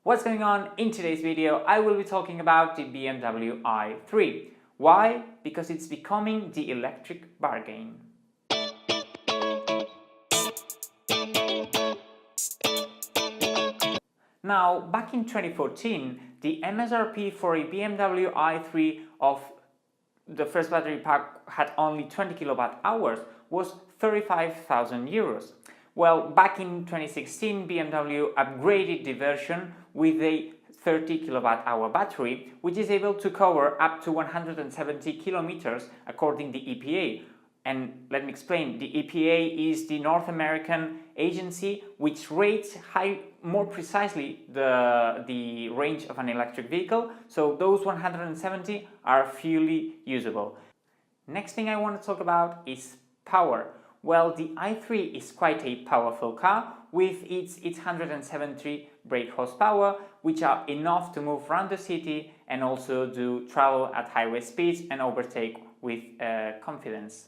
What's going on? In today's video, I will be talking about the BMW i3. Why? Because it's becoming the electric bargain. Now, back in 2014, the MSRP for a BMW i3 of the first battery pack had only 20 kilowatt hours was 35,000 euros. Well, back in 2016, BMW upgraded the version with a 30 kilowatt hour battery, which is able to cover up to 170 kilometers according to the EPA. And let me explain, the EPA is the North American agency which rates more precisely the range of an electric vehicle, so those 170 are fully usable. Next thing I want to talk about is power. Well, the i3 is quite a powerful car with its 870 brake horsepower, which are enough to move around the city and also do travel at highway speeds and overtake with confidence.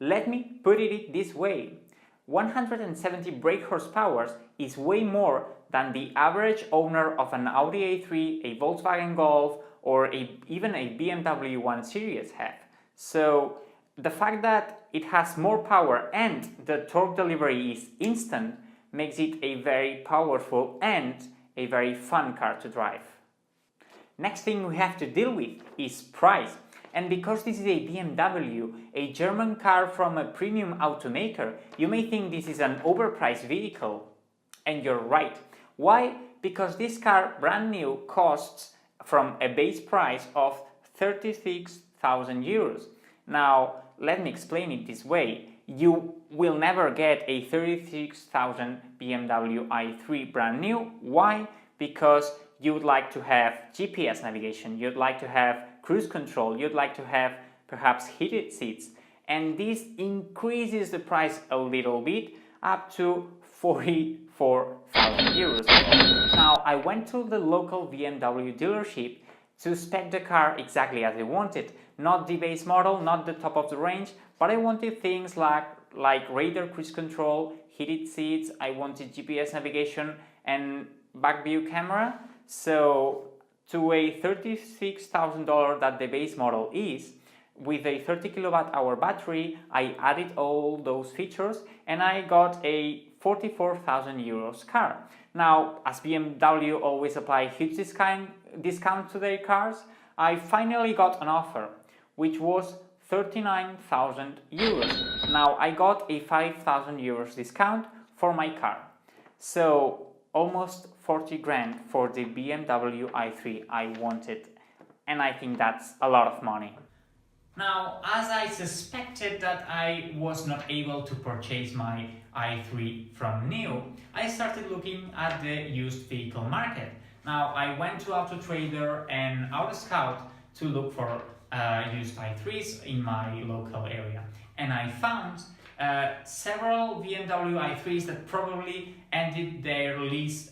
Let me put it this way, 170 brake horsepower is way more than the average owner of an Audi A3, a Volkswagen Golf, or even a BMW 1 Series have. So the fact that it has more power and the torque delivery is instant makes it a very powerful and a very fun car to drive. Next thing we have to deal with is price. And because this is a BMW, a German car from a premium automaker, you may think this is an overpriced vehicle. And you're right. Why? Because this car, brand new, costs from a base price of 36,000 euros. Now, let me explain it this way. You will never get a 36,000 BMW i3 brand new. Why? Because you would like to have GPS navigation, you'd like to have cruise control, you'd like to have perhaps heated seats, and this increases the price a little bit up to 44,000 euros. Now, I went to the local BMW dealership to spec the car exactly as I wanted, not the base model, not the top of the range, but I wanted things like radar cruise control, heated seats, I wanted GPS navigation and back view camera. So to a $36,000 that the base model is, with a 30 kilowatt hour battery, I added all those features and I got a 44,000 euros car. Now, as BMW always apply huge discount to their cars, I finally got an offer, which was 39,000 euros. Now, I got a 5,000 euros discount for my car. So, almost 40 grand for the BMW i3 I wanted, and I think that's a lot of money. Now, as I suspected that I was not able to purchase my i3 from new, I started looking at the used vehicle market. Now, I went to Auto Trader and Auto Scout to look for used i3s in my local area, and I found several BMW i3s that probably ended their lease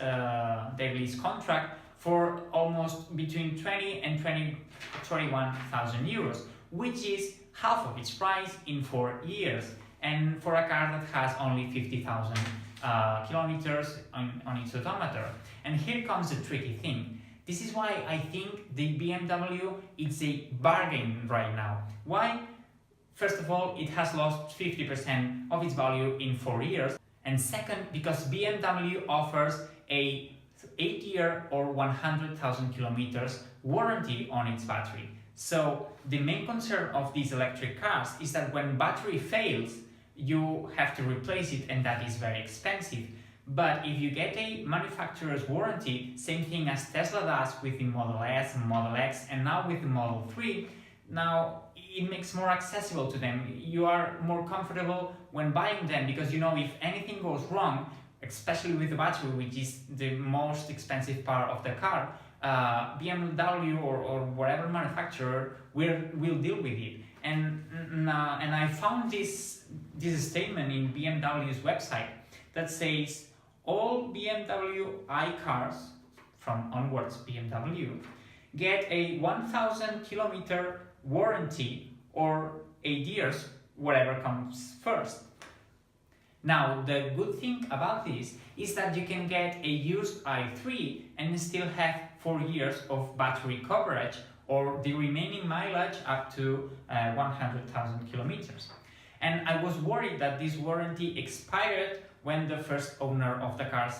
contract for almost between 20 and 21,000 euros, which is half of its price in 4 years, and for a car that has only 50,000 kilometers on its odometer. And here comes the tricky thing. This is why I think the BMW is a bargain right now. Why? First of all, it has lost 50% of its value in 4 years. And second, because BMW offers a 8-year or 100,000 kilometers warranty on its battery. So the main concern of these electric cars is that when battery fails, you have to replace it, and that is very expensive. But if you get a manufacturer's warranty, same thing as Tesla does with the Model S, Model X, and now with the Model 3, now it makes more accessible to them. You are more comfortable when buying them because you know if anything goes wrong, especially with the battery, which is the most expensive part of the car, BMW or whatever manufacturer will deal with it. And I found this statement in BMW's website that says all BMW i cars from onwards BMW get a 1,000 kilometer warranty or 8 years, whatever comes first. Now, the good thing about this is that you can get a used i3 and still have 4 years of battery coverage or the remaining mileage up to 100,000 kilometers. And I was worried that this warranty expired when the first owner of the car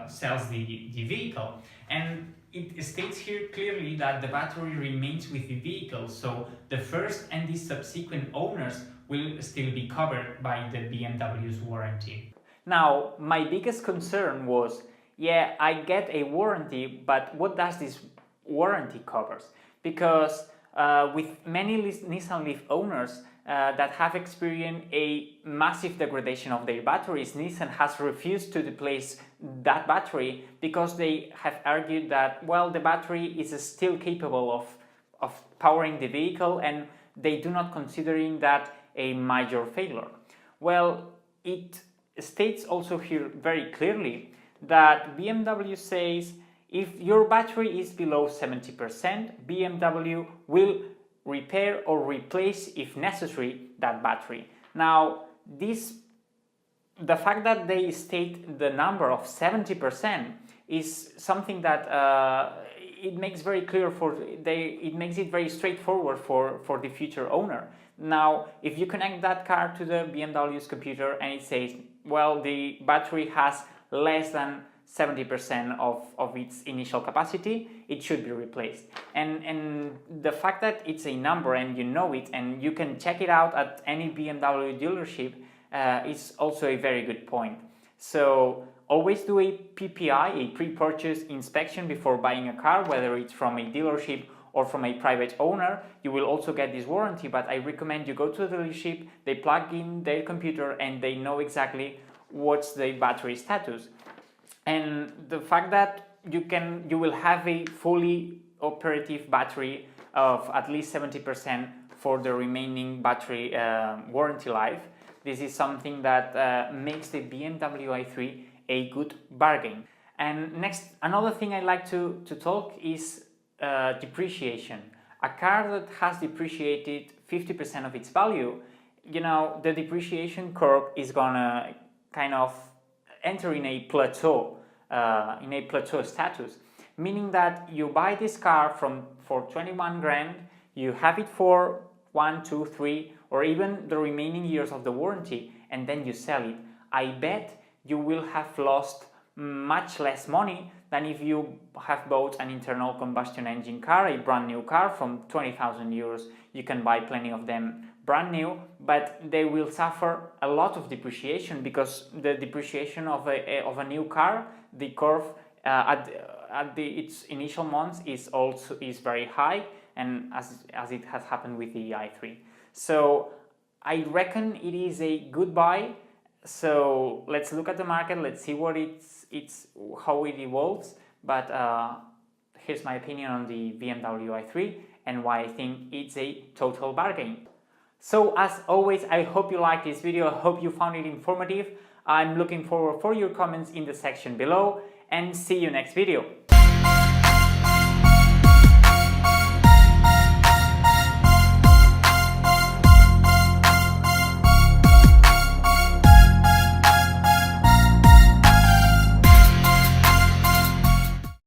sells the vehicle. And it states here clearly that the battery remains with the vehicle, so the first and the subsequent owners will still be covered by the BMW's warranty. Now, my biggest concern was, yeah, I get a warranty, but what does this warranty covers? Because with many Nissan Leaf owners that have experienced a massive degradation of their batteries, Nissan has refused to replace that battery because they have argued that, well, the battery is still capable of powering the vehicle and they do not considering that a major failure. Well, it states also here very clearly that BMW says if your battery is below 70%, BMW will repair or replace, if necessary, that battery. Now, the fact that they state the number of 70% is something that it makes very clear it makes it very straightforward for the future owner. Now, if you connect that car to the BMW's computer and it says, well, the battery has less than 70% of its initial capacity, it should be replaced. And the fact that it's a number and you know it and you can check it out at any BMW dealership is also a very good point. So always do a PPI, a pre-purchase inspection before buying a car, whether it's from a dealership or from a private owner. You will also get this warranty, but I recommend you go to the dealership, they plug in their computer and they know exactly what's the battery status. And the fact that you will have a fully operative battery of at least 70% for the remaining battery warranty life, this is something that makes the BMW i3 a good bargain. And next, another thing I'd like to talk is depreciation. A car that has depreciated 50% of its value, you know, the depreciation curve is gonna kind of enter in a plateau status, meaning that you buy this car for 21 grand, you have it for 1, 2, 3, or even the remaining years of the warranty, and then you sell it. I bet you will have lost much less money than if you have bought an internal combustion engine car, a brand new car from 20,000 euros. You can buy plenty of them brand new, but they will suffer a lot of depreciation because the depreciation of a new car, the curve at its initial months is very high, and as it has happened with the i3. So I reckon it is a good buy. So let's look at the market, let's see what how it evolves. But here's my opinion on the BMW i3 and why I think it's a total bargain. So as always, I hope you liked this video, I hope you found it informative. I'm looking forward for your comments in the section below, and see you next video.